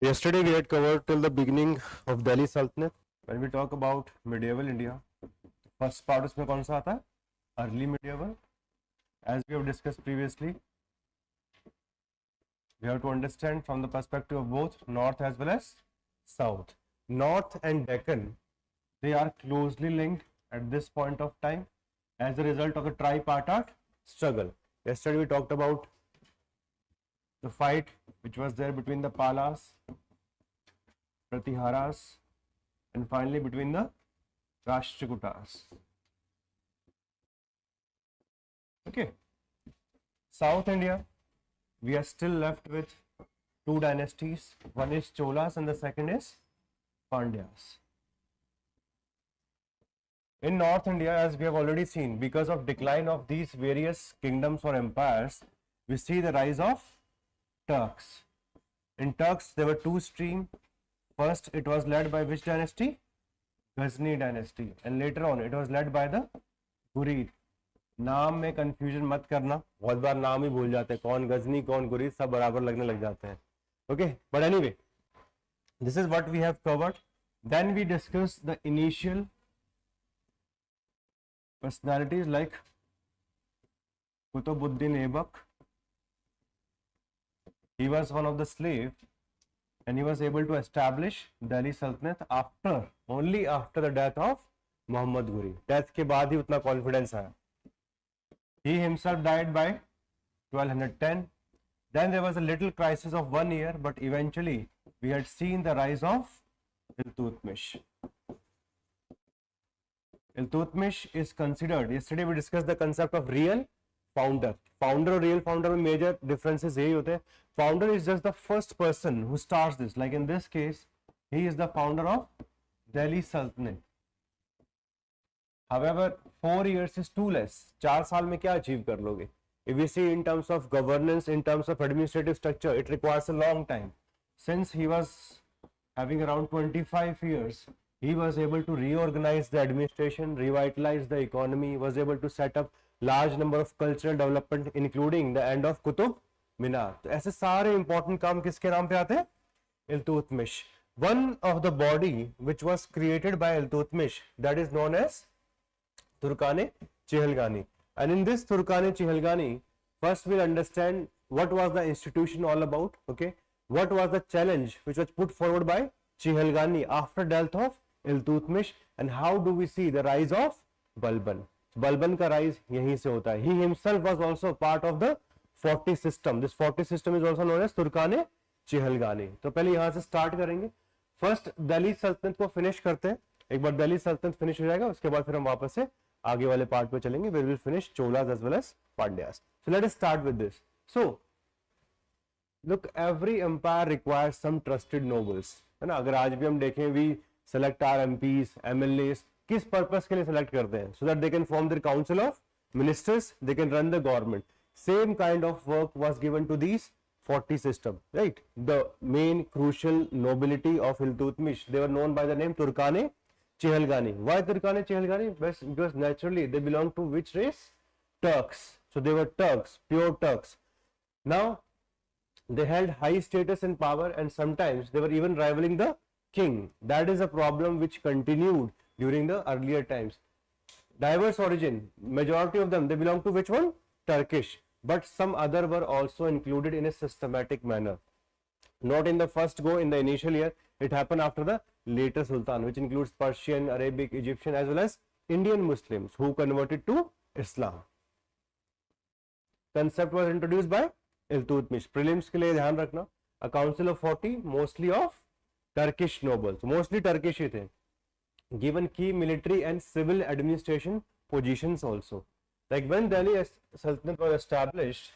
Yesterday we had covered till the beginning of Delhi Sultanate. When we talk about medieval India, first part उसमें कौन सा आता है? Early medieval. As we have discussed previously, we have to understand from the perspective of both North as well as South. North and Deccan, they are closely linked at this point of time as a result of the tripartite struggle. Yesterday we talked about the fight which was there between the Palas, Pratiharas, and finally between the Rashtrakutas. Okay. South India, we are still left with two dynasties. One is Cholas and the second is Pandyas. In North India, as we have already seen, because of decline of these various kingdoms or empires, we see the rise of Turks. In Turks, there were two streams. First, it was led by which dynasty? Ghazni dynasty. And later on, it was led by the Ghurid. नाम में confusion मत करना, बहुत बार नाम ही भूल जाते हैं, कौन गजनी कौन गुरीद सब बराबर लगने लग जाते हैं. Okay, but anyway, this is what we have covered. Then we discuss the initial personalities like Qutbuddin Aibak. He was one of the slave and he was able to establish Delhi Sultanate only after the death of Muhammad Ghori. Death के बाद ही उतना confidence आया. He himself died by 1210. Then there was a little crisis of 1 year, but eventually we had seen the rise of Iltutmish. Iltutmish is considered, yesterday we discussed the concept of real founder. Founder और real founder में major differences यही होते हैं. Founder is just the first person who starts this. Like in this case, he is the founder of Delhi Sultanate. However, 4 years is too less. 4 साल में क्या achieve कर लोगे? If we see in terms of governance, in terms of administrative structure, it requires a long time. Since he was having around 25 years, he was able to reorganize the administration, revitalize the economy, was able to set up large number of cultural development, including the end of Qutub Minar. तो ऐसे सारे important काम किसके नाम पे आते हैं? Iltutmish. One of the body which was created by Iltutmish, that is known as Turkane Chehalgani. And in this Turkane Chehalgani, first we'll understand what was the institution all about. Okay, what was the challenge which was put forward by Chehalgani after death of Iltutmish, and how do we see the rise of Balban? Balban का rise यहीं से होता है. He himself was also part of the 40 system. This 40 system is also known as Turkane Chehalgani. तो पहले यहाँ से start करेंगे. First दिल्ली सल्तनत को finish करते हैं. एक बार दिल्ली सल्तनत finish हो जाएगा, उसके बाद फिर हम वापस से आगे वाले part पे चलेंगे. We will finish Cholas as well as Pandyas. So let us start with this. So look, every empire requires some trusted nobles. है ना? अगर आज भी हम देखें, we select our MPs, MLAs, किस पर्पस के लिए सेलेक्ट करते हैं? So that they can form their council of ministers, they can run the government. Same kind of work was given to these 40 system, right? The main crucial nobility of Iltutmish, they were known by the name Turkane Chehalgani. Why Turkane Chehalgani? Because naturally they belong to which race? Turks. So they were Turks, pure Turks. Now they held high status and power, and sometimes they were even rivaling the king. That is a problem which continued during the earlier times. Diverse origin, majority of them, they belong to which one? Turkish. But some other were also included in a systematic manner. Not in the first go, in the initial year. It happened after the later sultan, which includes Persian, Arabic, Egyptian as well as Indian Muslims who converted to Islam. Concept was introduced by Iltutmish. Prelims के लिए ध्यान रखना. A council of 40, mostly of Turkish nobles, mostly Turkish ही थे. Given key military and civil administration positions also. Like when Delhi Sultanate was established,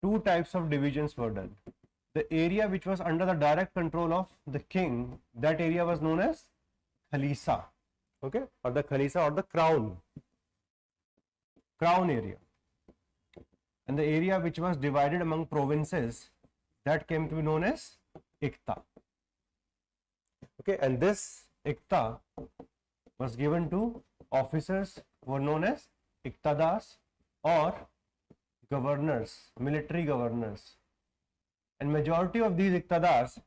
two types of divisions were done. The area which was under the direct control of the king, that area was known as Khalisa. Okay, or the Khalisa or the crown area. And the area which was divided among provinces, that came to be known as Iqta. Okay, and this Iqta was given to officers who were known as Iqtadas or governors, military governors, and majority of these iqtadars,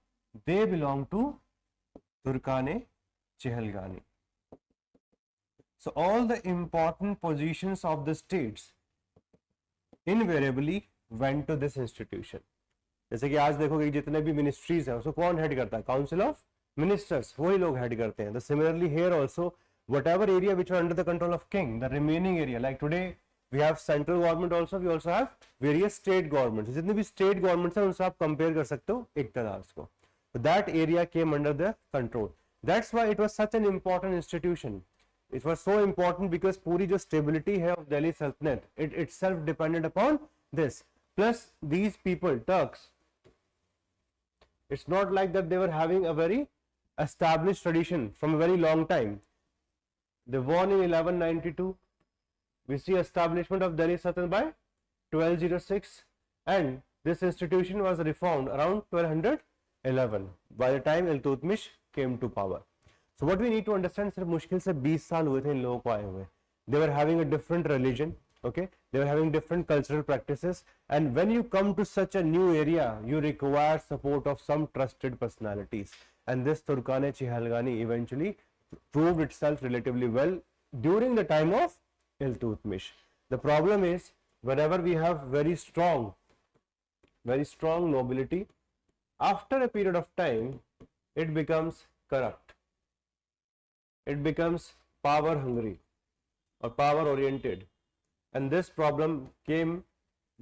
they belong to Turkane Chehalgani. So all the important positions of the states invariably went to this institution. जैसे कि आज देखोगे जितने भी ministries हैं उसको कौन head करता है? काउंसिल ऑफ मिनिस्टर्स, वही लोग हेड करते हैं. तो similarly here also whatever area which are under the control of king, the remaining area, like today we have central government also, we also have various state governments. जितने भी state governments हैं उनसे आप compare कर सकते हो इक़्तिदार को. So that area came under the control. That's why it was such an important institution. It was so important because पूरी जो stability है of Delhi Sultanate, it itself depended upon this. Plus these people, Turks, it's not like that they were having a very established tradition from a very long time. They won in 1192. We see establishment of Delhi Sultanate by 1206, and this institution was reformed around 1211 by the time Iltutmish came to power. So what we need to understand, सिर्फ मुश्किल से 20 साल हुए थे इन लोगों को आए हुए. They were having a different religion, okay? They were having different cultural practices, and when you come to such a new area, you require support of some trusted personalities. And this Turkane Chehalgani eventually proved itself relatively well during the time of Iltutmish. The problem is whenever we have very strong nobility, after a period of time it becomes corrupt, it becomes power hungry or power oriented, and this problem came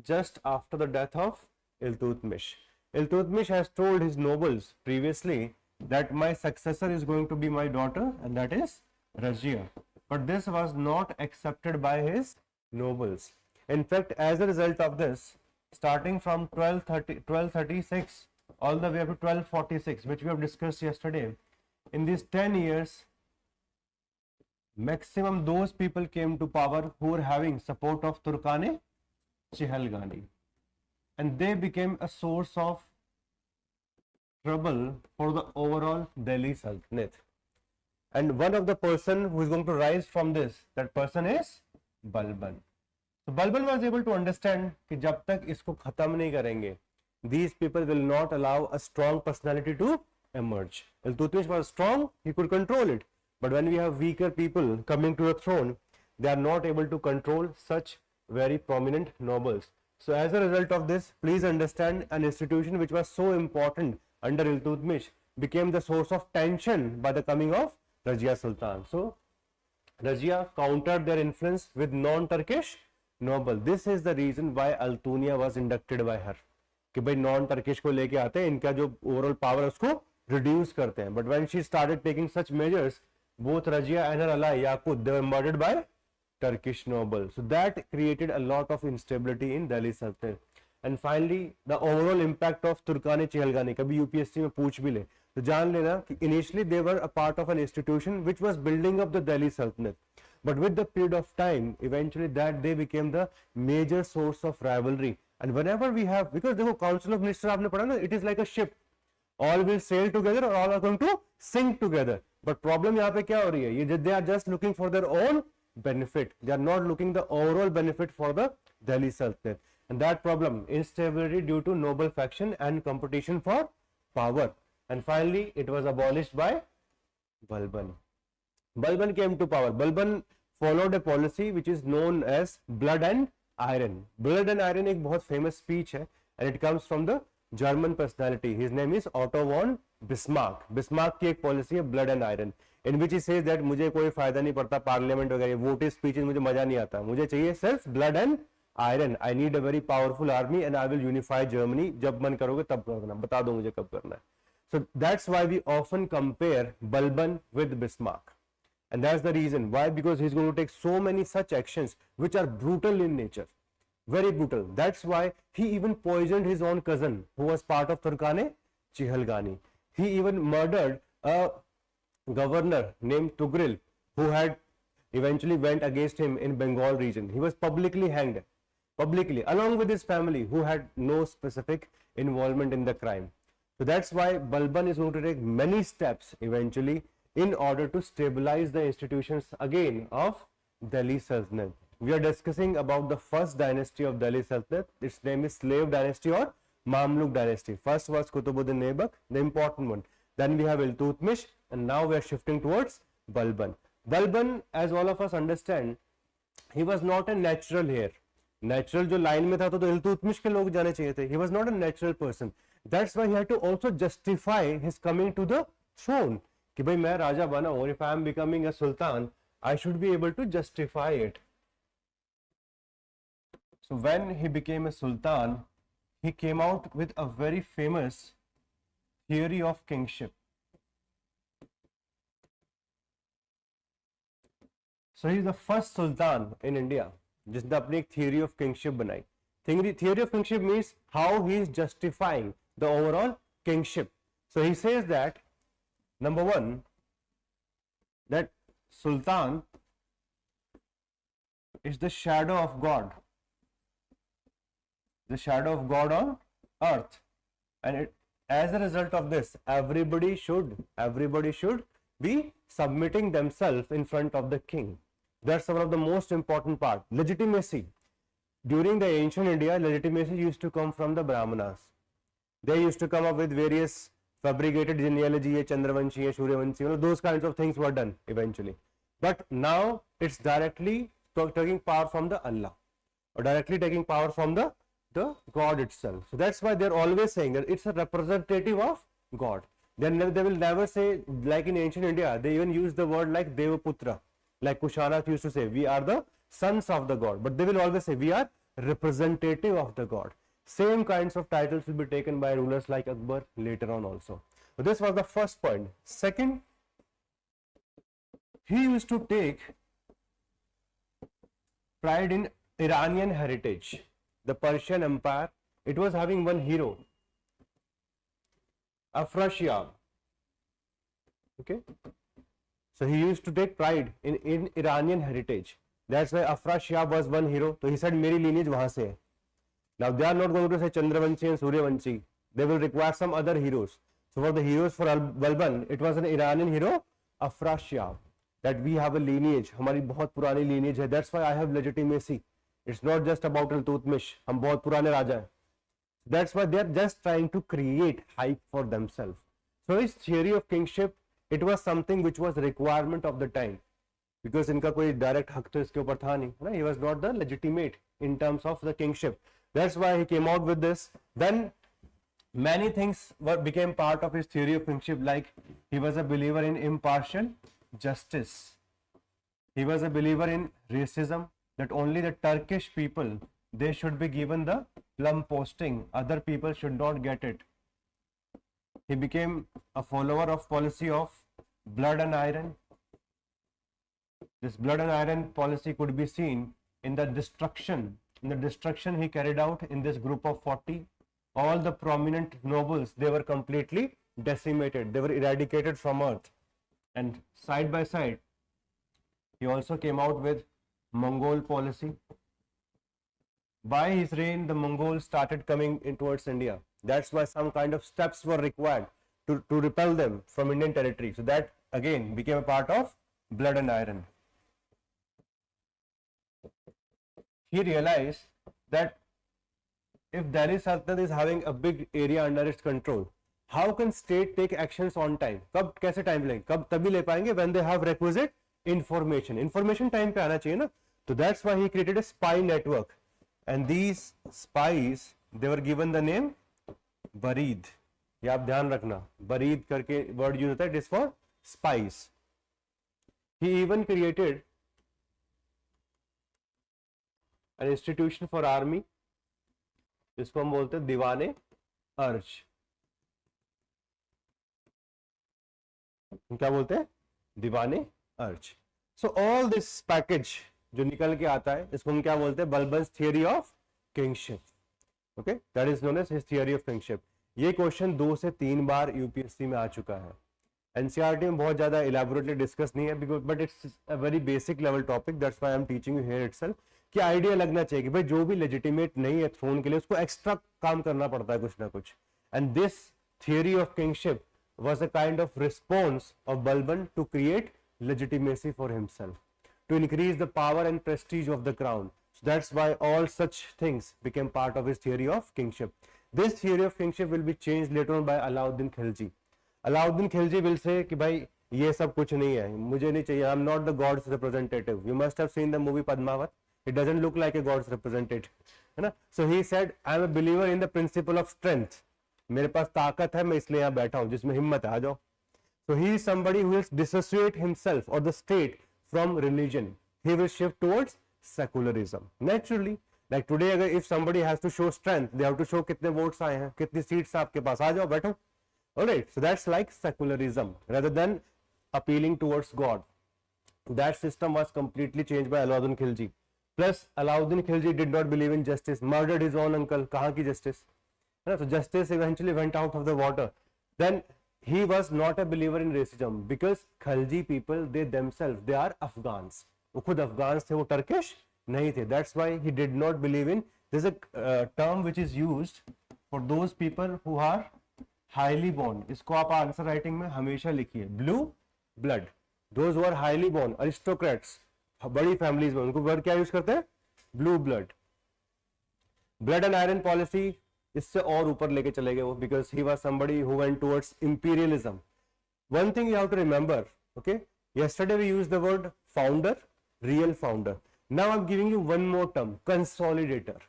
just after the death of Iltutmish. Iltutmish has told his nobles previously that my successor is going to be my daughter, and that is Razia. But this was not accepted by his nobles. In fact, as a result of this, starting from 1236 all the way up to 1246, which we have discussed yesterday, in these 10 years, maximum those people came to power who were having support of Turkane Chehalgani, and they became a source of trouble for the overall Delhi Sultanate. And one of the person who is going to rise from this, that person is Balban. So Balban was able to understand कि जब तक इसको खत्म नहीं करेंगे, these people will not allow a strong personality to emerge. Iltutmish was strong, he could control it, but when we have weaker people coming to the throne, they are not able to control such very prominent nobles. So as a result of this, please understand, an institution which was so important under Iltutmish became the source of tension by the coming of Razia Sultan. So Razia countered their influence with non-Turkish noble. This is the reason why Altonia was inducted by her. कि भाई non-Turkish को लेके आते हैं, इनका जो overall power उसको reduce करते हैं. But when she started taking such measures, both Razia and her ally Yaqut, they were murdered by Turkish noble. So that created a lot of instability in Delhi Sultanate. And finally, the overall impact of Turkane Chehalgani, कभी UPSC में पूछ भी ले तो जान लेना कि initially they were a part of an institution which was building up the Delhi Sultanate, but with the period of time, eventually that they became the major source of rivalry. And whenever we have, because देखो Council of Ministers आपने पढ़ा ना, it is like a ship, all will sail together or all are going to sink together. But problem यहाँ पे क्या हो रही है, ये they are just looking for their own benefit, they are not looking the overall benefit for the Delhi Sultanate. And that problem, instability due to noble faction and competition for power. And finally, it was abolished by Balban. Balban came to power. Balban followed a policy which is known as blood and iron. Blood and iron एक बहुत famous speech है, and it comes from the German personality. His name is Otto von Bismarck. Bismarck की एक policy है blood and iron, in which he says that मुझे कोई फायदा नहीं पड़ता पार्लियामेंट वगैरह वोट स्पीचेस मुझे मजा नहीं आता, मुझे चाहिए सिर्फ blood and iron. I need a very powerful army and I will unify Germany. जब मन करोगे तब करना, बता दो मुझे कब करना है. So that's why we often compare Balban with Bismarck, and that's the reason why, because he's going to take so many such actions which are brutal in nature, very brutal. That's why he even poisoned his own cousin who was part of Turkane Chehalgani. He even murdered a governor named Tugril who had eventually went against him in Bengal region. He was publicly hanged, publicly, along with his family, who had no specific involvement in the crime. So that's why Balban is going to take many steps eventually in order to stabilize the institutions again of Delhi Sultanate. we are discussing about the first dynasty of Delhi Sultanate. Its name is Slave Dynasty or Mamluk Dynasty. First was Qutbuddin Aibak, the important one. Then we have Iltutmish, and now we are shifting towards Balban. Balban, as all of us understand, he was not a natural heir. Natural जो line में था तो इल्तुतमिश के लोग जाने चाहिए थे. He was not a natural person. That's why he had to also justify his coming to the throne. कि भाई मैं राजा बना हूँ. If I am becoming a sultan, I should be able to justify it. So when he became a sultan, he came out with a very famous theory of kingship. So he is the first sultan in India जिसने अपनी एक theory of kingship बनाई. Theory of kingship means how he is justifying the overall kingship. So he says that number one, that sultan is the shadow of God. The shadow of God on earth, and as a result of this, everybody should be submitting themselves in front of the king. That's one of the most important part. Legitimacy. During the ancient India, legitimacy used to come from the Brahmanas. They used to come up with various fabricated genealogy, Chandravanshi, Suryavanshi, those kinds of things were done eventually. But now it's directly taking power from the Allah, or directly taking power from the God itself. So that's why they're always saying that it's a representative of God. They will never say, like in ancient India, they even use the word like Devaputra, like Kushana used to say, we are the sons of the God. But they will always say, we are representative of the God. Same kinds of titles will be taken by rulers like Akbar later on also. So this was the first point. Second, he used to take pride in Iranian heritage. The Persian Empire, it was having one hero, Afrasiab. Okay, so he used to take pride in Iranian heritage. That's why Afrasiab was one hero. So he said, "मेरी lineage वहाँ से है." Now they are not going to say Chandravanshi and Suryavanshi. They will require some other heroes. So for the heroes for Balban, it was an Iranian hero, Afrasiab. That we have a lineage. हमारी बहुत पुरानी lineage है. That's why I have legitimacy. It's not just about Iltutmish. हम बहुत पुराने राजा हैं. That's why they are just trying to create hype for themselves. So his theory of kingship, it was something which was requirement of the time, because इनका कोई direct हक तो इसके ऊपर था नहीं. He was not the legitimate in terms of the kingship. That's why he came out with this. Then many things became part of his theory of kingship, like he was a believer in impartial justice. He was a believer in racism, that only the Turkish people, they should be given the plum posting, other people should not get it. He became a follower of policy of blood and iron. This blood and iron policy could be seen in the destruction he carried out in this group of 40. All the prominent nobles, they were completely decimated, they were eradicated from earth. And side by side, he also came out with Mongol policy. By his reign, the Mongols started coming in towards India. That's why some kind of steps were required to repel them from Indian territory. So that again became a part of blood and iron. He realized that if Delhi Sultanate is having a big area under its control, how can state take actions on time? कब कैसे time लेंगे? कब तभी ले पाएंगे when they have requisite information. Information time पे आना चाहिए ना? So that's why he created a spy network, and these spies, they were given the name Barid. ये आप ध्यान रखना, Barid करके word use होता है, it is for spies. He even created an institution for army, जिसको हम बोलते हैं दीवाने अर्ज. क्या बोलते हैं? दीवाने अर्ज. So all this package जो निकल के आता है, इसको हम क्या बोलते हैं? Balban's theory of kingship. Okay, that is known as his theory of kingship. ये क्वेश्चन 2 से 3 बार यूपीएससी में आ चुका है. एनसीईआरटी में बहुत ज्यादा इलैबोरेटली डिस्कस नहीं है, because but it's a very basic level topic. That's why I am teaching you here itself, कि आइडिया लगना चाहिए कि भाई जो भी लेजिटिमेट नहीं है थ्रोन के लिए, उसको एक्स्ट्रा काम करना पड़ता है कुछ ना कुछ. And this theory of kingship was a kind of response of Balban to create legitimacy for himself. to increase the power and prestige of the crown. So that's why all such things became part of his theory of kingship. This theory of kingship will be changed later on by Alauddin Khilji. Alauddin Khilji will say कि भाई ये सब कुछ नहीं है, मुझे नहीं चाहिए, I'm not the God's representative. You must have seen the movie Padmavat. It doesn't look like a God's representative, है ना? So he said, I am a believer in the principle of strength. मेरे पास ताकत है, मैं इसलिए यहाँ बैठा हूँ, जिसमें हिम्मत है, आ जाओ. So he is somebody who will dissociate himself or the state from religion. He will shift towards secularism. Naturally, like today, अगर if somebody has to show strength, they have to show कितने votes आए हैं, कितनी seats आपके पास, आ जाओ बैठो. Alright, so that's like secularism rather than appealing towards God. That system was completely changed by Alauddin Khilji. Plus, Alauddin Khilji did not believe in justice, murdered his own uncle. कहाँ की justice? So justice eventually went out of the water. Then he was not a believer in racism because Khalji people, they themselves, they are Afghans. वो खुद Afghans थे, वो Turkish नहीं थे. That's why he did not believe in. There's a term which is used for those people who are highly born. इसको आप answer writing में हमेशा लिखिए. Blue blood. Those who are highly born, aristocrats, बड़ी families में, उनको word क्या use करते हैं? Blue blood. Blood and iron policy इससे और ऊपर लेके चले गए वो, because he was somebody who went towards imperialism. One thing you have to remember, okay, yesterday we used the word founder, real founder. Now I'm giving you one more term, consolidator.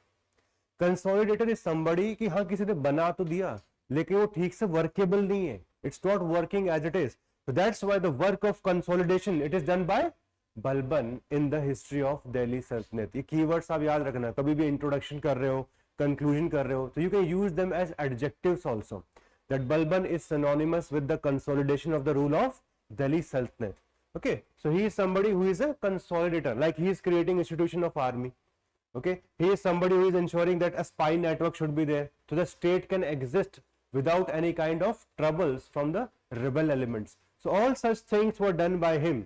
Consolidator is somebody कि हाँ किसी ने बना तो दिया लेकिन वो ठीक से वर्केबल नहीं है. It's not working as it is. So that's why the work of consolidation, it is done by Balban in the history of Delhi Sultanate. ये keywords आप याद रखना, कभी भी introduction कर रहे हो, conclusion कर रहे हो, so you can use them as adjectives also. That Balban is synonymous with the consolidation of the rule of Delhi Sultanate. Okay, so he is somebody who is a consolidator, like he is creating institution of army. Okay, he is somebody who is ensuring that a spy network should be there, so the state can exist without any kind of troubles from the rebel elements. So all such things were done by him.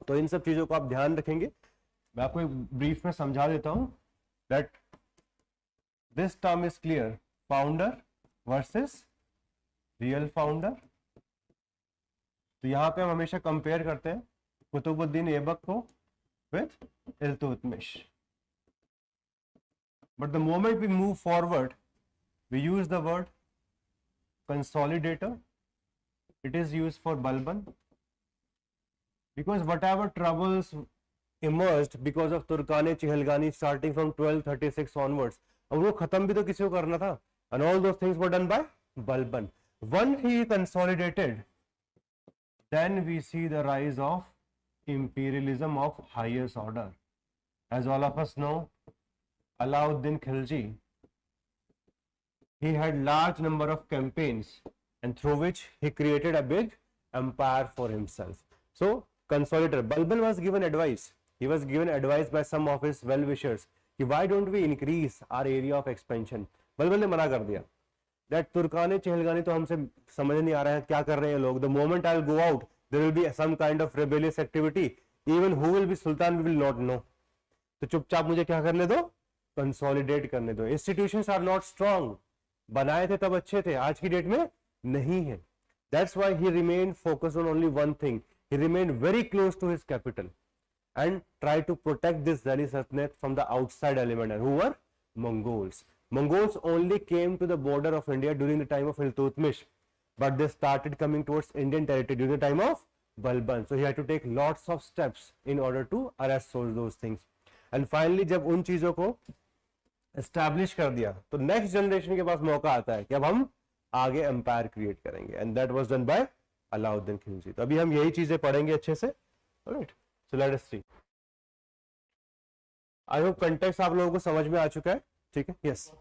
तो इन सब चीजों को आप ध्यान रखेंगे. मैं आपको एक ब्रीफ में समझा देता हूं that this term is clear, founder versus real founder. तो यहाँ पे हम हमेशा कंपेयर करते हैं कुतुबुद्दीन ऐबक को with Iltutmish. But the moment we move forward, we use the word consolidator. It is used for Balban because whatever troubles emerged because of Turkane Chihalgani starting from 1236 onwards, अब वो खत्म भी तो किसी को करना था, and all those things were done by Balban. When he consolidated, then we see the rise of imperialism of highest order. As all of us know, Alauddin Khilji, he had large number of campaigns and through which he created a big empire for himself. So consolidator, Balban was given advice. He was given advice by some of his well-wishers. Why don't we increase our area of expansion? Balban ने मना कर दिया. That Turkane Chihalgani तो हमसे समझ नहीं आ रहा है क्या कर रहे हैं लोग. The moment I'll go out, there will be some kind of rebellious activity. Even who will be Sultan, we will not know. तो चुपचाप मुझे क्या करने दो? Consolidate करने दो. Institutions are not strong. बनाए थे तब अच्छे थे, आज की डेट में नहीं है. That's why he remained focused on only one thing. He remained very close to his capital and tried to protect this Delhi Sultanate from the outside element, who were Mongols. Mongols only came to the border of India during the time of Iltutmish, but they started coming towards Indian territory during the time of Balban. So he had to take lots of steps in order to arrest those things. And finally, जब उन चीजों को establish कर दिया तो next generation के पास मौका आता है कि अब हम आगे एम्पायर क्रिएट करेंगे. And that was done by Alauddin Khilji. तो अभी हम यही चीजें पढ़ेंगे अच्छे से. Alright, so let us see. I hope context आप लोगों को समझ में आ चुका है. ठीक है, yes,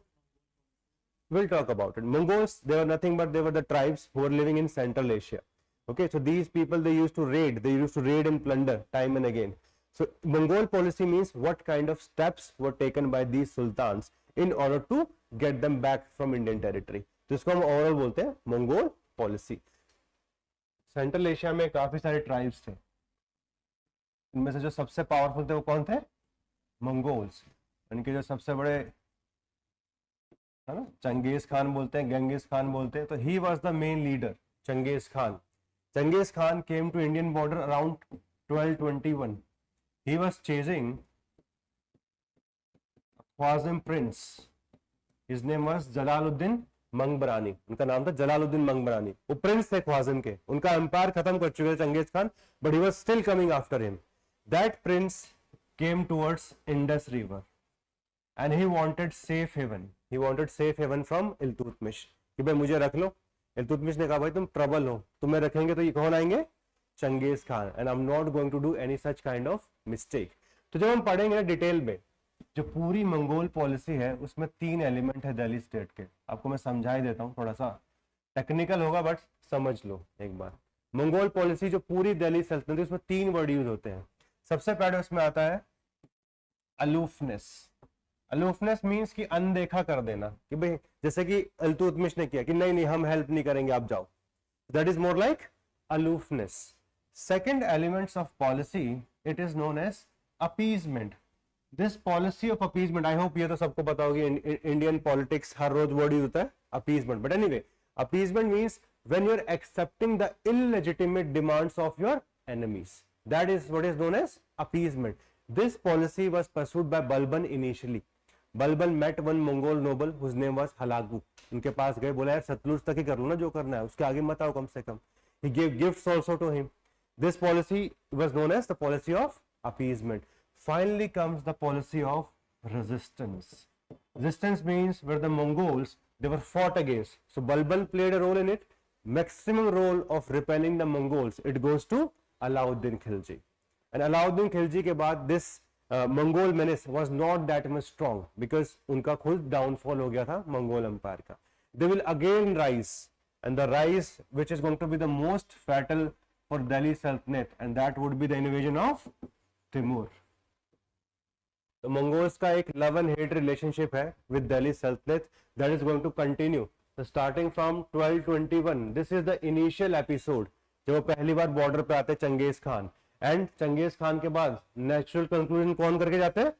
we'll talk about it. Mongols, they were nothing but they were the tribes who were living in Central Asia. Okay, so these people, they used to raid and plunder time and again. So Mongol policy means what kind of steps were taken by these sultans in order to get them back from Indian territory. तो इसको हम overall बोलते हैं Mongol policy. Central Asia में काफी सारे tribes थे. इनमें से जो सबसे पावरफुल थे वो कौन थे? मंगोल्स. इनके जो सबसे बड़े है ना, चंगेज खान बोलते हैं, गंगेज खान बोलते हैं. तो he was the main leader, Changez Khan. Changez Khan came to Indian border around 1221. he was chasing Khwarazm prince, his name was Jalaluddin Mangbarni, उनका नाम था जलालुद्दीन मंगबरानी, वो प्रिंस थे ख्वाज़िम के, उनका एम्पायर खत्म कर चुके थे Changez Khan, but he was still coming after him. That prince came towards Indus River and he wanted safe haven. He wanted safe haven from Iltutmish, कि भाई मुझे रख लो. इल्तुतमिश ने कहा भाई तुम ट्रबल हो, तुम्हें रखेंगे तो ये कौन आएंगे? Changez Khan. And I am not going to do any such kind of mistake. तो जब हम पढ़ेंगे डिटेल में, जो पूरी मंगोल पॉलिसी है उसमें 3 एलिमेंट है दिल्ली स्टेट के. आपको मैं समझा ही देता हूँ, थोड़ा सा टेक्निकल होगा बट समझ लो एक बार. मंगोल पॉलिसी जो पूरी दिल्ली सल्तनत है उसमें 3 वर्ड यूज होते हैं. सबसे पहले उसमें आता है अलूफनेस. अलूफनेस मीन्स कि अनदेखा कर देना, कि भाई जैसे कि इल्तुतमिश ने किया कि नहीं नहीं हम हेल्प नहीं करेंगे आप जाओ. That is more like aloofness. Second elements of policy, it is known as appeasement. This policy of appeasement, I hope ये तो सबको पता होगी, इंडियन पॉलिटिक्स हर रोज वर्ड यूज होता है appeasement. But anyway, appeasement means when you are accepting the illegitimate demands of your enemies. That is what is known as appeasement. This policy was pursued by Balban initially. Balban met one Mongol noble whose name was Halagu. उनके पास गए, बोला यार सतलुज तक ही कर लो ना जो करना है, उसके आगे मत आओ कम से कम. He gave gifts also to him. This policy was known as the policy of appeasement. Finally comes the policy of resistance. Resistance means where the Mongols, they were fought against. So Balban played a role in it. Maximum role of repelling the Mongols, it goes to Alauddin Khilji. And Alauddin Khilji के बाद this Mongol menace was not that much strong because उनका खुद downfall हो गया था Mongol empire का. They will again rise, and the rise which is going to be the most fatal for Delhi Sultanate, and that would be the invasion of Timur. तो Mongols का एक love and hate relationship है with Delhi Sultanate that is going to continue. So starting from 1221, this is the initial episode. जब वो पहली बार border पे आते Changez Khan, and Changez Khan के बाद नेचुरल कंक्लूजन कौन करके जाते हैं?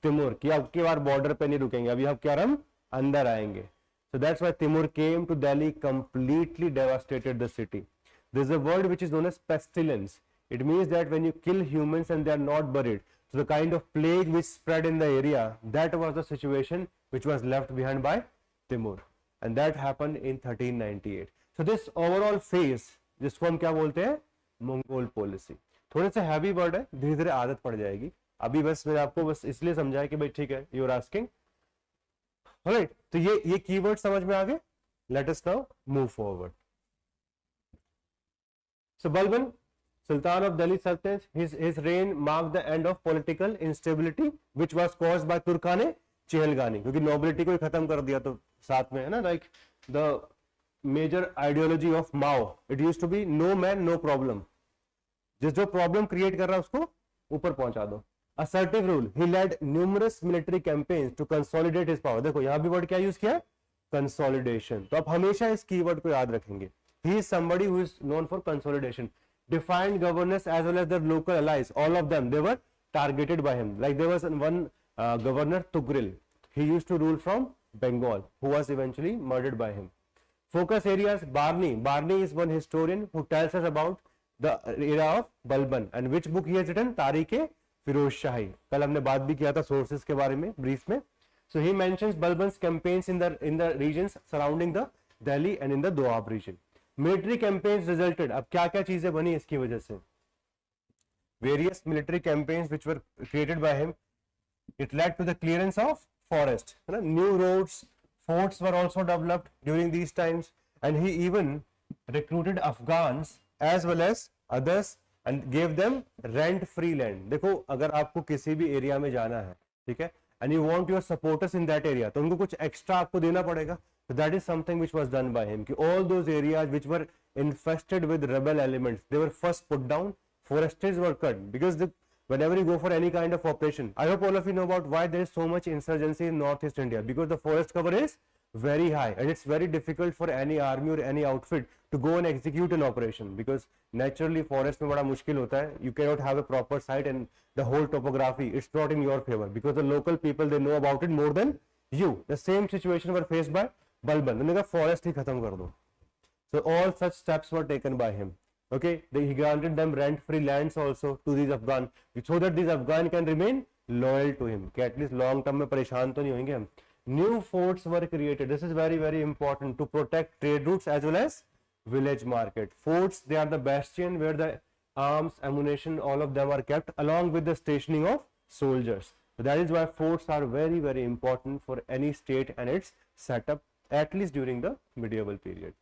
तिमूर, कि अब की बार बॉर्डर पे नहीं रुकेंगे, अभी हम क्या हम अंदर आएंगे. So that's why Timur came to Delhi, completely devastated the city. There is a word which is known as pestilence. It means that when you kill humans and they are not buried, so the kind of plague which spread in the area, that was the situation which was left behind by Timur, and that happened in 1398. So this overall phase, जिसको हम क्या बोलते हैं? Mongol policy. थोड़े से heavy word है, धीरे धीरे आदत पड़ जाएगी. अभी बस मैंने आपको बस इसलिए समझाया कि भाई ठीक है, यू आर आस्किंग. ऑलराइट, तो ये कीवर्ड समझ में आ गए. Let us now move forward. So Balban, Sultan of Delhi Sultanate, his reign marked the end of political instability which was caused by Turkane Chehelgani, क्योंकि nobility को ही खत्म कर दिया. तो साथ में है ना, like the major ideology of Mao, it used to be no man no problem. जो problem create कर रहा है उसको ऊपर पहुंचा दो. Assertive rule, he led numerous military campaigns to consolidate his power. देखो यहाँ भी word क्या use किया है? Consolidation. तो आप हमेशा इस कीवर्ड को याद रखेंगे. He is somebody who is known for consolidation. Defined governors as well as their local allies, all of them, they were targeted by him. Like there was one governor, Tugril. He used to rule from Bengal, who was eventually murdered by him. Focus areas, Barni. Barni is one historian who tells us about the era of Balban. And which book he has written? Tariq-e-Firoz Shahi. कल हमने बात भी किया था sources के बारे में, brief में. So he mentions Balban's campaigns in the regions surrounding the Delhi and in the Doab region. Military campaigns resulted. अब क्या क्या चीजें बनी इसकी वजह से? Various military campaigns which were created by him. It led to the clearance of forest. New roads, forts were also developed during these times, and he even recruited Afghans as well as others and gave them rent-free land. देखो, अगर आपको किसी भी area में जाना है, ठीक है, and you want your supporters in that area, तो उनको कुछ एक्स्ट्रा आपको देना पड़ेगा. So that is something which was done by him. कि all those areas which were infested with rebel elements, they were first put down. Forests were cut because whenever you go for any kind of operation, I hope all of you know about why there is so much insurgency in Northeast India, because the forest cover is very high and it's very difficult for any army or any outfit to go and execute an operation, because naturally forest में बड़ा मुश्किल होता है. You cannot have a proper site and the whole topography, it's not in your favor because the local people, they know about it more than you. The same situation were faced by Balban. उन्होंने कहा forest ही खत्म कर दो. So all such steps were taken by him. Okay, he granted them rent-free lands also to these Afghan, so that these Afghan can remain loyal to him, कि at least long term में परेशान तो नहीं होंगे हम. New forts were created. This is very very important to protect trade routes as well as village market. Forts, they are the bastion where the arms, ammunition, all of them are kept along with the stationing of soldiers. So that is why forts are very very important for any state and its setup, at least during the medieval period.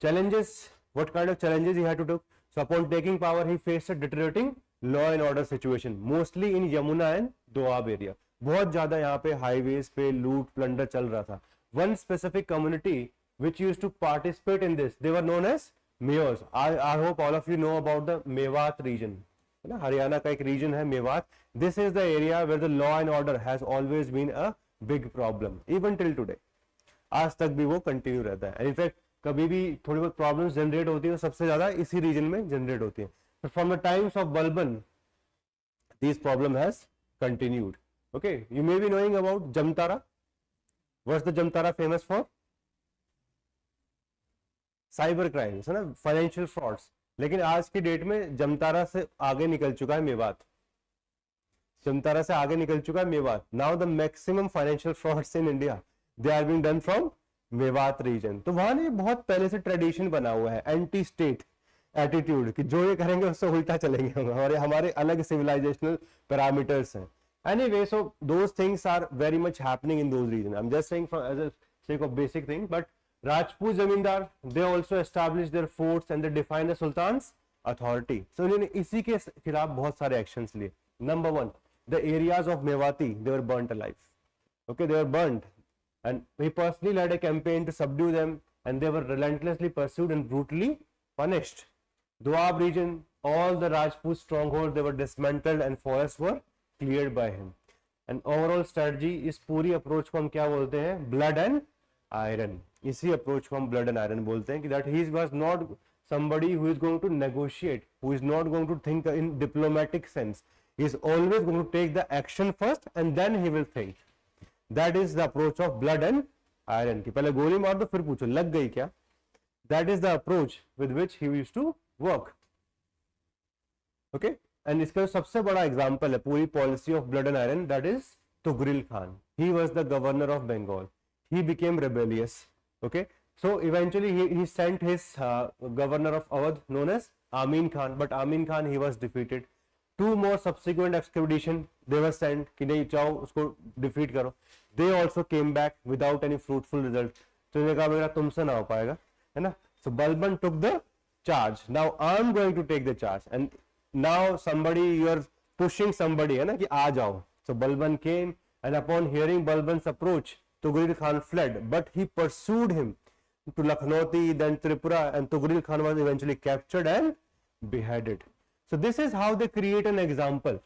Challenges, what kind of challenges he had to do? So upon taking power, he faced a deteriorating law and order situation, mostly in Yamuna and Doab area. बहुत ज्यादा यहाँ पे highways पे लूट plunder चल रहा था. One specific community which used to participate in this, they were known as Mayors. I hope all of you know about the Mewat region. है ना, हरियाणा का एक region है Mewat. This is the area where the law and order has always been a big problem, even till today. आज तक भी वो continue रहता है. In fact, कभी भी थोड़ी बहुत प्रॉब्लम्स जनरेट होती है तो सबसे ज्यादा इसी रीजन में जनरेट होती है. From the times of Balban this problem has continued. Okay, you may be knowing about Jamtara. What's the Jamtara famous for? Cyber crimes, है ना, फाइनेंशियल फ्रॉड्स. लेकिन आज की डेट में जमतारा से आगे निकल चुका है मेवात. जमतारा से आगे निकल चुका है Mewat. Now the maximum financial frauds in India they are being done from Mewat region. तो वहां ने बहुत पहले से ट्रेडिशन बना हुआ है, एंटी स्टेट एटीट्यूड, कि जो ये करेंगे उससे उल्टा चलेंगे, और हमारे अलग सिविलाइजेशनल पैरामीटर्स हैं. Anyway, so those things are very much happening in those region. I am just saying for as a sake of basic thing. But Rajput zamindar, they also establish their forts and they define the sultan's authority. So इन्होंने इसी के खिलाफ बहुत सारे actions लिए. Number 1, the areas of Mewati, they were burnt alive. Okay, they were burnt. And he personally led a campaign to subdue them, and they were relentlessly pursued and brutally punished. Doab region, all the Rajput strongholds, they were dismantled and forests were cleared by him. And overall strategy, इस पूरी approach को हम क्या बोलते हैं? Blood and iron. इसी approach को हम blood and iron बोलते हैं कि that he was not somebody who is going to negotiate, who is not going to think in diplomatic sense. He is always going to take the action first and then he will think. That is the approach of blood and iron. कि पहले गोली मार दो फिर पूछो लग गई क्या. That is the approach with which he used to work. Okay, and इसका सबसे बड़ा एग्जाम्पल है पूरी policy of blood and iron, that is Tughril Khan. He was the governor of Bengal. He became rebellious. Okay, so eventually he sent his governor of Awadh known as Amin Khan, but Amin Khan, he was defeated. 2 more subsequent expedition they were sent कि नहीं जाओ उसको defeat करो. They also came back without any fruitful result. तो इन्होंने कहा मेरा तुमसे ना हो पाएगा, है ना. So Balban took the charge. Now I am going to take the charge, and now somebody, you are pushing somebody, है ना, कि आ जाओ. So Balban came, and upon hearing Balban's approach, Tughril Khan fled, but he pursued him to Lakhnauti, then Tripura, and Tughril Khan was eventually captured and beheaded. So this is how they create an example.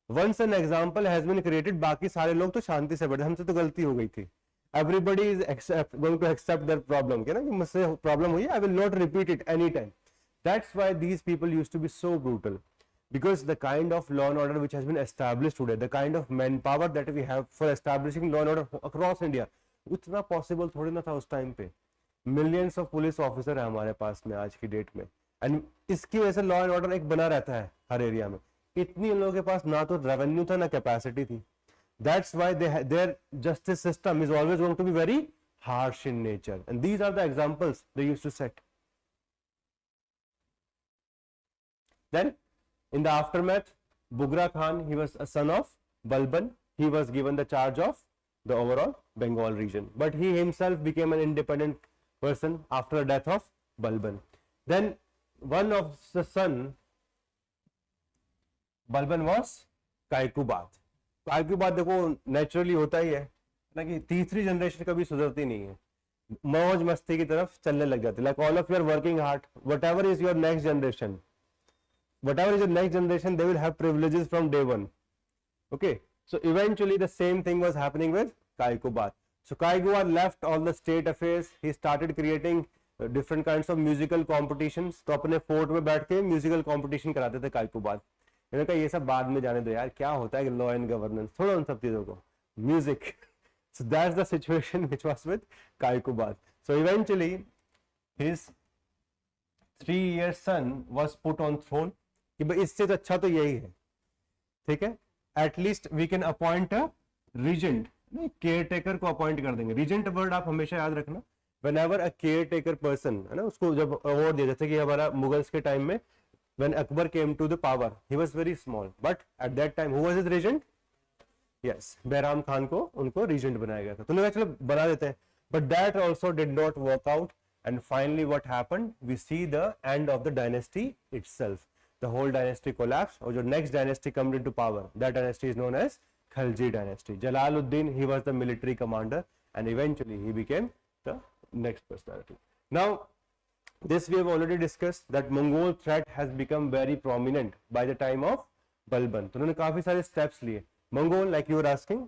Once an example has been created, बाकी सारे लोग तो शांति से बैठे, हमसे तो गलती हो गई थी. Everybody is going to accept their problem, कि ना कि मुझसे प्रॉब्लम हुई है, I will not repeat it anytime. That's why these people used to be so brutal, because the kind of law and order which has been established today, the kind of manpower that we have for establishing law and order across India, उतना possible थोड़ी ना था उस time पे. Millions of police officer है हमारे पास में आज की डेट में, एंड इसकी वजह से लॉ एंड ऑर्डर एक बना रहता है हर एरिया में. इतनी लोगों के पास ना तो रेवेन्यू था ना कैपेसिटी थी. That's why their justice system is always going to be very harsh in nature, and these are the examples they used to set. Then in the aftermath, Bughra Khan, he was a son of Balban. He was given the charge of the overall Bengal region, but he himself became an independent person after the death of Balban. Then one of the son Balban was Kaikubad. कायकुबाद देखो naturally होता ही है ना कि तीसरी generation कभी सुधरती नहीं है, मौज मस्ती की तरफ चलने लग जाती है. Like all of you are working hard, whatever is your next generation, they will have privileges from day one. Okay, so eventually the same thing was happening with Kaykubad. So Kaykubad left all the state affairs. He started creating different kinds of musical competitions. तो अपने fort में बैठ के musical competition कराते थे कायकुबाद. मैंने कहा ये सब बाद में जाने दो यार, क्या होता है लॉ एंड गवर्नेंस, थोड़ा उन सब चीजों को, music. So that's the situation which was with Kaykubad. So eventually his 3 years son was put on throne, कि भाई इससे तो अच्छा तो यही है, ठीक है, at least we can appoint a regent, caretaker को अपॉइंट कर देंगे। रीजेंट वर्ड आप हमेशा याद रखना, whenever a caretaker person, है ना, उसको जब अवार्ड दिया, जैसे कि हमारा मुगल्स के टाइम में when Akbar came to the power, he was very small, but at that time who was his regent? Yes, Behram Khan को उनको regent बनाया गया था, तो उन्होंने चलो बना देते हैं, but that also did not work out, and finally what happened, we see the end of the dynasty itself, the whole dynasty collapsed, और जो next dynasty come into power, that dynasty is known as Khalji dynasty. Jalaluddin, he was the military commander, and eventually he became the next personality. Now this we have already discussed that Mongol threat has become very prominent by the time of Balban. तो उन्होंने काफी सारे steps लिए. Mongol, like you were asking,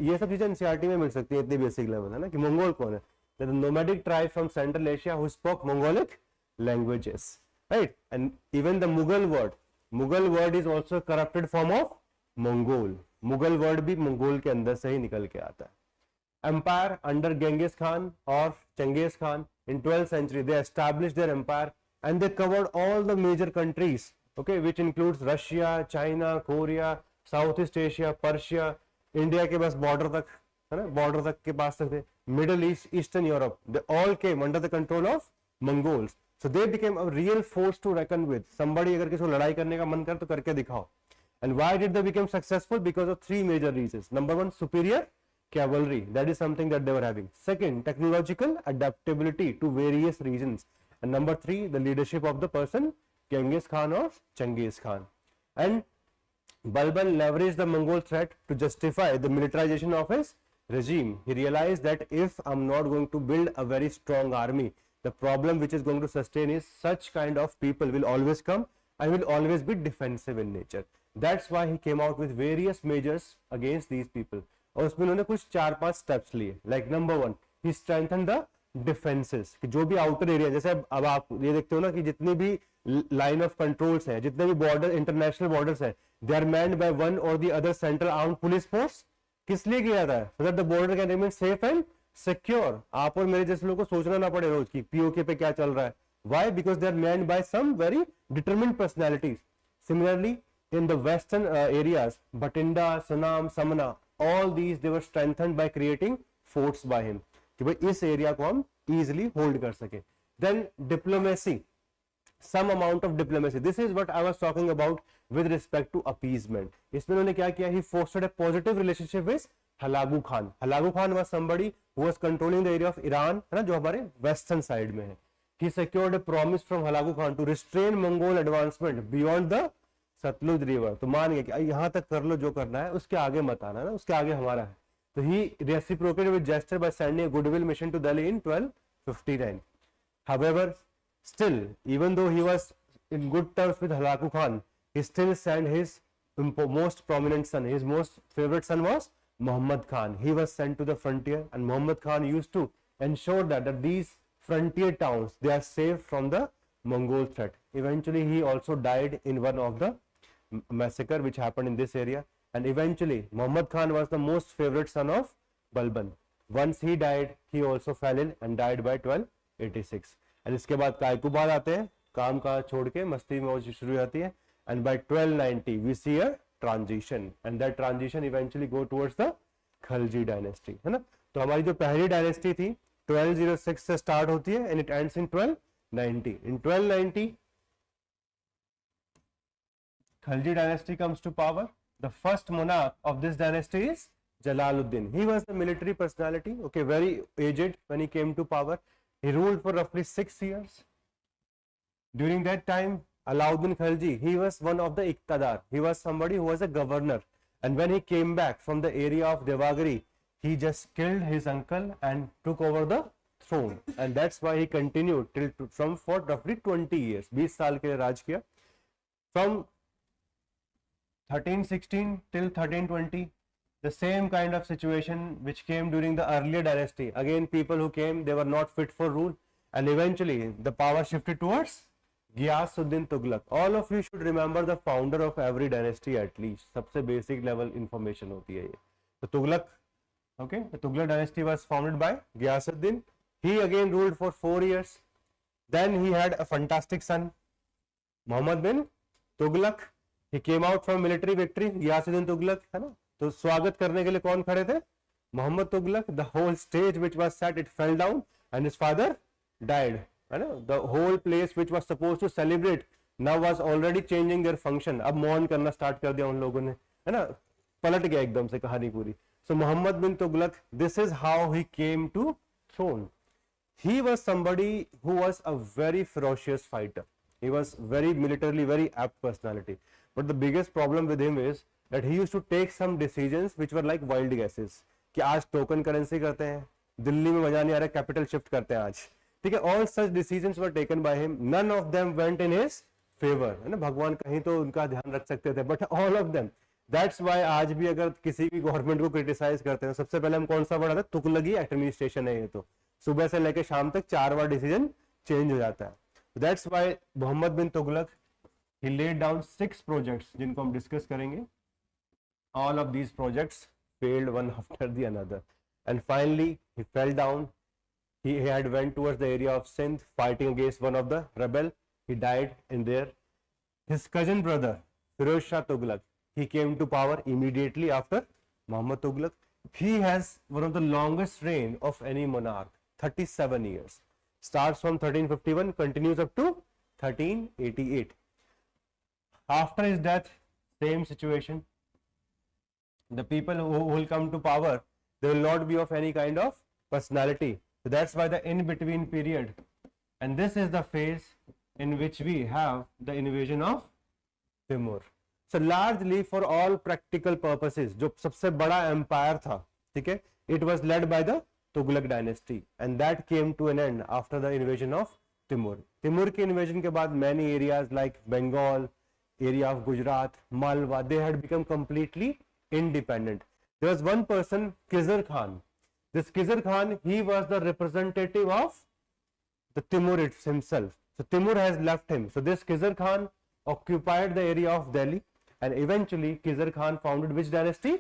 ये सब चीजें NCERT में मिल सकती है, इतनी बेसिक लेवल है ना, कि मंगोल कौन है? The nomadic tribe from Central Asia who spoke Mongolic languages, right? And even the Mughal word is also a corrupted form of Mongol. Mughal word भी मंगोल के अंदर से ही निकल के आता है. Empire under Genghis Khan or Genghis Khan in 12th century, they established their empire and they covered all the major countries, okay, which includes Russia, China, Korea, Southeast Asia, Persia, India के बस border तक, है ना, border तक के पास तक थे, Middle East, Eastern Europe, they all came under the control of Mongols. So they became a real force to reckon with. Somebody अगर किसी को लड़ाई करने का मन कर तो करके दिखाओ. And why did they become successful? Because of three major reasons. Number one, superior cavalry, that is something that they were having. Second, technological adaptability to various regions. And number three, the leadership of the person Genghis Khan or Genghis Khan. And Balban leveraged the Mongol threat to justify the militarization of his regime. He realized that if I'm not going to build a very strong army, the problem which is going to sustain is such kind of people will always come and will always be defensive in nature. That's why he came out with various measures against these people. और उसमें उन्होंने कुछ 4-5 steps लिए. Like number 1, he strengthen the defences, कि जो भी outer area, जैसे अब आप ये देखते हो ना कि जितनी भी लाइन ऑफ कंट्रोल्स हैं, जितने भी बॉर्डर, इंटरनेशनल बॉर्डर्स हैं, they are manned by one or the other central armed police force. किस लिए किया जाता है? So that the border can remain safe and secure. आप और मेरे जैसे लोगों को सोचना ना पड़े रोज की पीओके पे क्या चल रहा है. Why? Because they are manned by some very determined personalities. Similarly in the western areas, Bhatinda, Sanam, Samana, all these they were strengthened by creating forts by him, कि भाई इस एरिया को हम easily hold कर सके. Then diplomacy, some amount of diplomacy. This is what I was talking about with respect to appeasement. इसमें उन्होंने क्या किया? He fostered a positive relationship with Hulagu Khan. Hulagu Khan was somebody who was controlling the area of Iran, है ना, जो हमारे western side में है. He secured a promise from Hulagu Khan to restrain Mongol advancement beyond the Sutlej river. तो मान गया कि यहाँ तक कर लो जो करना है, उसके आगे मत आना ना, उसके आगे हमारा है. तो he reciprocated with gesture by sending a goodwill mission to Delhi in 1259. However, still, even though he was in good terms with Hulagu Khan, he still sent his most prominent son. His most favorite son was Muhammad Khan. He was sent to the frontier, and Muhammad Khan used to ensure that these frontier towns, they are safe from the Mongol threat. Eventually, he also died in one of the massacre which happened in this area, and eventually Muhammad Khan was the most favorite son of Balban. Once he died, he also fell ill and died by 1286. and इसके बाद कायकुबाद आते हैं, काम का छोड़ के मस्ती में शुरू होती है, and by 1290 we see a transition, and that transition eventually go towards the Khalji dynasty, है ना. तो हमारी जो पहली डायनेस्टी थी 1206 से स्टार्ट होती है and it ends in 1290. In 1290 Khalji dynasty comes to power. The first monarch of this dynasty is Jalaluddin. He was the military personality, okay, very aged when he came to power. He ruled for roughly 6 years. During that time, Alauddin Khalji, he was one of the Iqtadar. He was somebody who was a governor. And when he came back from the area of Devagiri, he just killed his uncle and took over the throne. And that's why he continued for roughly 20 years. 20 साल के लिए राज किया. From 1316 till 1320, the same kind of situation which came during the earlier dynasty. Again, people who came, they were not fit for rule, and eventually the power shifted towards Ghiyasuddin Tughlaq. All of you should remember the founder of every dynasty at least. सबसे basic level information होती है ये. तो Tughlaq, okay, the Tughlaq dynasty was founded by Ghiyasuddin. He again ruled for 4 years. Then he had a fantastic son, Muhammad bin Tughlaq. He came out from military victory. Ghiyasuddin Tughlaq, है ना? तो स्वागत करने के लिए कौन खड़े थे? Mohammad Tughlaq. The whole stage which was set, it fell down and his father died. है ना? The whole place which was supposed to celebrate now was already changing their function. अब मौन करना स्टार्ट कर दिया उन लोगों ने, है ना? पलट गया एकदम से कहानी पूरी. So Muhammad bin Tughlaq, this is how he came to throne. He was somebody who was a very ferocious fighter. He was very militarily very apt personality. But the biggest problem with him is that he used to take some decisions which were like wild guesses. कि आज token currency करते हैं, दिल्ली में मजा नहीं आ रहा, capital shift करते हैं आज, ठीक है. All such decisions were taken by him. None of them went in his favour, है ना. भगवान कहीं तो उनका ध्यान रख सकते थे, but all of them. That's why आज भी अगर किसी भी गवर्नमेंट को क्रिटिसाइज करते हैं, सबसे पहले हम कौन सा बढ़ा था? तुगलकी एडमिनिस्ट्रेशन है ये. तो सुबह से लेकर शाम तक 4 बार डिसीजन चेंज हो जाता है. That's why Mohammad bin Tughlaq he laid down 6 projects जिनको हम डिस्कस करेंगे. All of these projects failed one after the another, and finally he fell down. He had went towards the area of Sindh fighting against one of the rebel. He died in there. His cousin brother Firoz Shah Tughlaq, he came to power immediately after Muhammad Tughlaq. He has one of the longest reign of any monarch, 37 years. Starts from 1351, continues up to 1388. After his death, same situation. The people who will come to power, they will not be of any kind of personality. So that's why the in-between period, and this is the phase in which we have the invasion of Timur. So largely for all practical purposes, जो सबसे बड़ा empire था, ठीक है, it was led by the Tughlaq dynasty, and that came to an end after the invasion of Timur. Timur के invasion के बाद many areas like Bengal, area of Gujarat, Malwa, they had become completely independent. There was one person, Khizr Khan. This Khizr Khan, he was the representative of the Timurids himself. So Timur has left him. So this Khizr Khan occupied the area of Delhi, and eventually Khizr Khan founded which dynasty?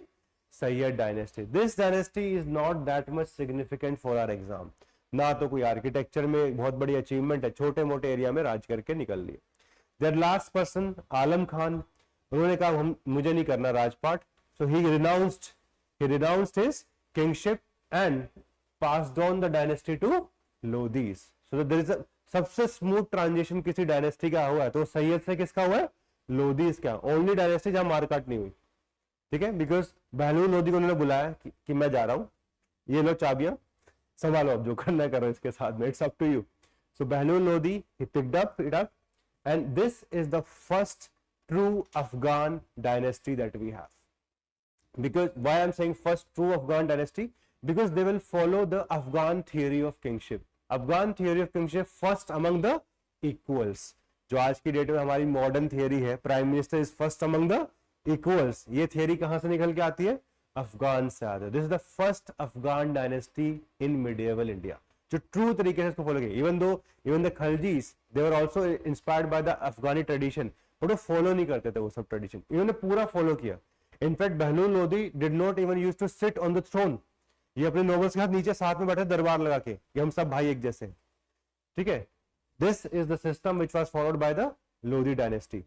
Sayyid dynasty. This dynasty is not that much significant for our exam. ना तो कोई architecture में बहुत बड़ी achievement है, छोटे मोटे area में राज करके निकल लिए. Their last person, आलम खान, उन्होंने कहा मुझे नहीं करना राजपाट. So he renounced his kingship and passed on the dynasty to Lodhis. So there is a सबसे स्मूथ ट्रांजिशन किसी डायनेस्टी का हुआ है तो सैयद से किसका हुआ है? लोधीस का. ओनली डायनेस्टी जहां मारकाट नहीं हुई, ठीक है. बिकॉज बहलूल लोधी को उन्होंने बुलाया कि मैं जा रहा हूं, ये लो चाबियां, संभालो, अब जो करना करो इसके साथ में, it's up to you. So Bahlul Lodi he picked it up and this is the first true Afghan dynasty that we have. Because why I'm saying first true Afghan dynasty, because they will follow the Afghan theory of kingship. Afghan theory of kingship first among the equals. जो आज की date में हमारी modern theory है, prime minister is first among the equals, ये theory कहां से निकल के आती है? अफगान से आती है. This is the first Afghan dynasty in medieval India जो ट्रू तरीके से इसको फॉलो किया. Even the Khaljis, they were also inspired by the Afghani tradition, but वो फॉलो नहीं करते थे वो सब ट्रेडिशन, इन्होंने पूरा फॉलो किया. In fact Bahlul Lodi did not even use to sit on the throne. ये अपने नोबल्स के साथ नीचे साथ में बैठे दरबार लगा के, ये हम सब भाई एक जैसे, ठीक है. This is the system which was followed by the Lodhi dynasty.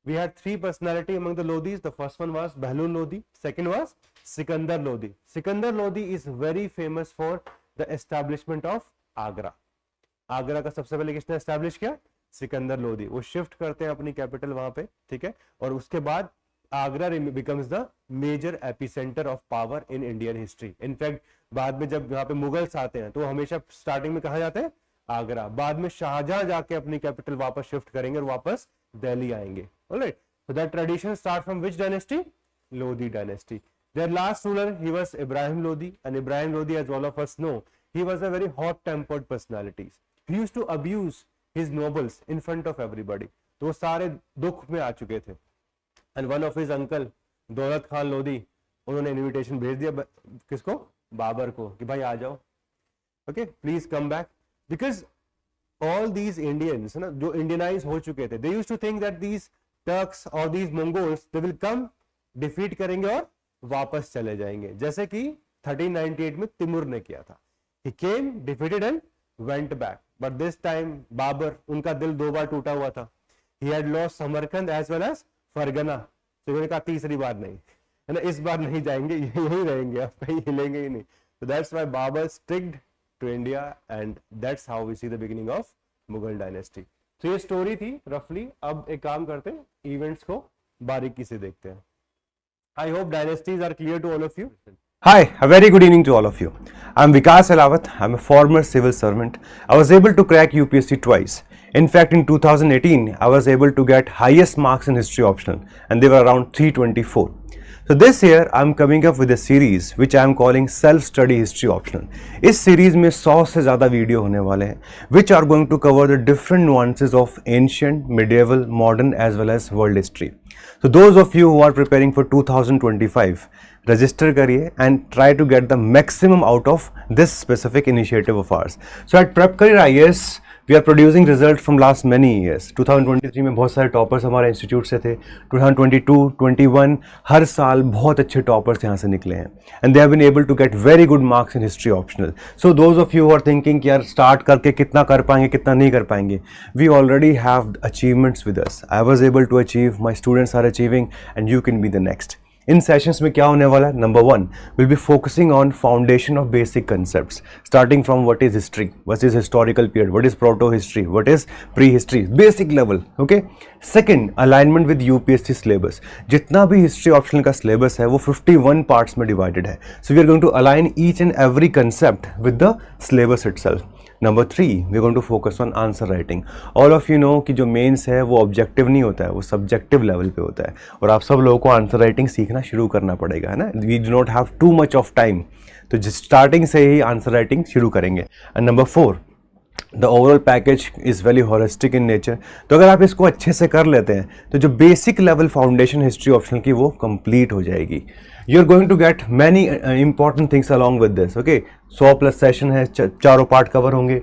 We had 3 personality among the Lodhis. The first one was Bahlul Lodhi. Second was Sikandar Lodhi. Sikandar Lodhi is very famous for the establishment of Agra. Agra का सबसे पहले किसने establish किया? सिकंदर लोधी. वो shift करते हैं अपनी capital वहां पे, ठीक है. और उसके बाद Agra becomes the major epicenter of power in Indian history. In fact बाद में जब यहाँ पे मुगल्स आते हैं तो हमेशा स्टार्टिंग में कहा जाता है आगरा, बाद में शाहजहां जाके अपनी कैपिटल वापस शिफ्ट करेंगे और वापस दिल्ली आएंगे. Alright, so that tradition start from which dynasty? Lodi dynasty. Their last ruler he was Ibrahim Lodi, and Ibrahim Lodi, as all of us know, he was a very hot tempered personality. He used to abuse his nobles in front of everybody. तो वो सारे दुख में आ चुके थे. And one of his uncle Daulat Khan Lodhi, उन्होंने invitation भेज दिया किसको? बाबर को, कि भाई आ जाओ, okay, please come back. Because all these Indians, ना, जो इंडियनाइज हो चुके थे, they used to think that these Turks or these Mongols, they will come, defeat करेंगे और वापस चले जाएंगे, जैसे कि 1398 में तिमुर ने किया था. He came, defeated and went back. but this time Babur, उनका दिल 2 बार टूटा हुआ था. He had lost Samarkand as well as Fargana. तो उन्होंने कहा तीसरी बार नहीं, है ना, इस बार नहीं जाएंगे, यहीं रहेंगे, आप कहीं हिलेंगे ही नहीं. So that's why Babur sticked to India, and that's how we see the beginning of Mughal dynasty. तो ये स्टोरी थी रफली. अब एक काम करते हैं, इवेंट्स को बारीकी से देखते हैं. I hope dynasties are clear to all of you. Hi, a very good evening to all of you. I'm Vikas Elawat. I'm a former civil servant. I was able to crack UPSC twice. In fact, in 2018, I was able to get highest marks in history optional, and they were around 324. So this year, I'm coming up with a series which I'm calling Self-Study History Optional. इस series में 100 से ज़्यादा video होने वाले हैं, which are going to cover the different nuances of ancient, medieval, modern as well as world history. So those of you who are preparing for 2025, register करिए and try to get the maximum out of this specific initiative of ours. So at Prep Career IAS, we are producing results from last many years. 2023 में बहुत सारे toppers हमारे institute से थे. 2022, 21 हर साल बहुत अच्छे टॉपर्स यहाँ से निकले हैं, and they have been able to get very good marks in history optional. So those of you who are thinking कि यार स्टार्ट करके कितना कर पाएंगे, कितना नहीं कर पाएंगे, we already have achievements with us. I was able to achieve, my students are achieving, and you can be the next. In sessions में क्या होने वाला है? Number 1 will be focusing on foundation of basic concepts, starting from what is history, what is historical period, what is proto history, what is pre history, basic level. Okay. Second, alignment with UPSC syllabus. जितना भी history optional का syllabus है वो 51 parts में divided है. So we are going to align each and every concept with the syllabus itself. Number 3, we are going to focus on answer writing. All of you know कि जो mains है वो objective नहीं होता है, वो सब्जेक्टिव लेवल पे होता है, और आप सब लोगों को आंसर राइटिंग सीखना शुरू करना पड़ेगा, है ना. We do not have too much of time, तो स्टार्टिंग से ही आंसर राइटिंग शुरू करेंगे. And number 4, the overall package is very holistic in nature. तो अगर आप इसको अच्छे से कर लेते हैं तो जो basic level foundation history optional की वो कंप्लीट हो जाएगी. You are going to get many important things along with this. Okay. 100+ session है, चारों पार्ट कवर होंगे.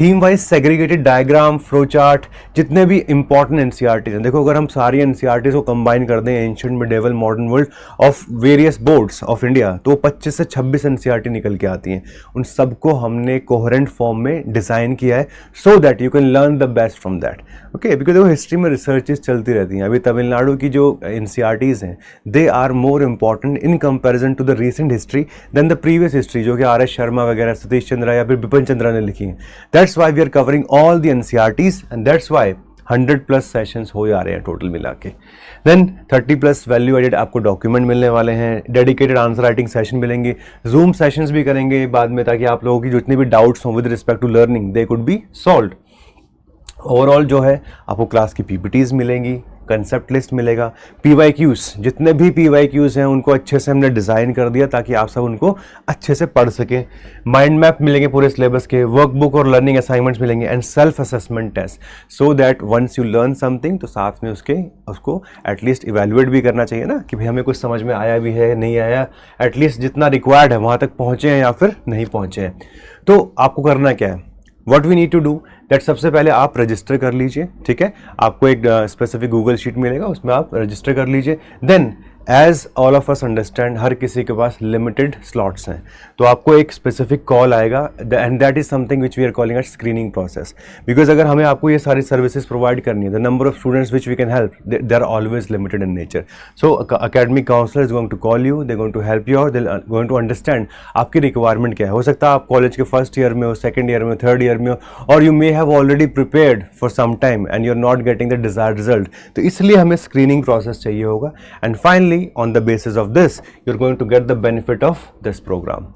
Theme wise segregated diagram, flow chart, जितने भी इंपॉर्टेंट एनसीईआरटीज हैं. देखो, अगर हम सारी एनसीईआरटीज को कंबाइन कर दें, ancient, medieval, modern world of various boards of India, तो 25 से 26 एनसीईआरटी निकल के आती हैं. उन सबको हमने कोहेरेंट फॉर्म में डिज़ाइन किया है so that you can learn the best from that. Okay. Because देखो, हिस्ट्री में रिसर्चेज चलती रहती हैं. अभी तमिलनाडु की जो एनसीईआरटीज हैं, they are more important in comparison to the recent history than the previous history, जो कि आर एस शर्मा वगैरह, सतीश चंद्रा या फिर बिपिन चंद्रा ने लिखी हैं. That's why we are covering all the NCERTs, and that's why 100+ sessions हो जा रहे हैं टोटल मिला के. देन 30+ वैल्यू एडेड आपको डॉक्यूमेंट मिलने वाले हैं, डेडिकेटेड आंसर राइटिंग सेशन मिलेंगे, जूम सेशंस भी करेंगे बाद में, ताकि आप लोगों की जितनी भी डाउट्स हों with respect to learning they could be solved. Overall जो है आपको क्लास की पीपीटीज मिलेंगी, कंसेप्ट लिस्ट मिलेगा, PYQs, जितने भी PYQs हैं उनको अच्छे से हमने डिज़ाइन कर दिया ताकि आप सब उनको अच्छे से पढ़ सकें. माइंड मैप मिलेंगे पूरे सिलेबस के, वर्कबुक और लर्निंग असाइनमेंट्स मिलेंगे, and self assessment test, so that once you learn something तो साथ में उसको एटलीस्ट इवेल्युएट भी करना चाहिए ना, कि भाई हमें कुछ समझ में आया भी है, नहीं आया, एटलीस्ट जितना रिक्वायर्ड है वहाँ तक पहुँचे हैं या फिर नहीं पहुँचे हैं. तो आपको करना क्या है, what we need to do that, सबसे पहले आप रजिस्टर कर लीजिए. ठीक है. आपको एक स्पेसिफिक गूगल शीट मिलेगा, उसमें आप रजिस्टर कर लीजिए. Then as all of us understand, हर किसी के पास लिमिटेड स्लॉट्स हैं, तो आपको एक स्पेसिफिक कॉल आएगा, and that is something which we are calling at screening process. Because अगर हमें आपको ये सारी सर्विसेज प्रोवाइड करनी है, the number of students which we can help, they are always limited in nature. So academic counsellor is going to call you, they going to help you out, they going to understand आपकी requirement क्या है. हो सकता है आप college के first year में हो, सेकंड ईयर में हो, थर्ड ईयर में हो, और you may have already prepared for some time and you are not getting the desired result. तो इसलिए हमें स्क्रीनिंग प्रोसेस चाहिए होगा. And finally on the basis of this, you're going to get the benefit of this program.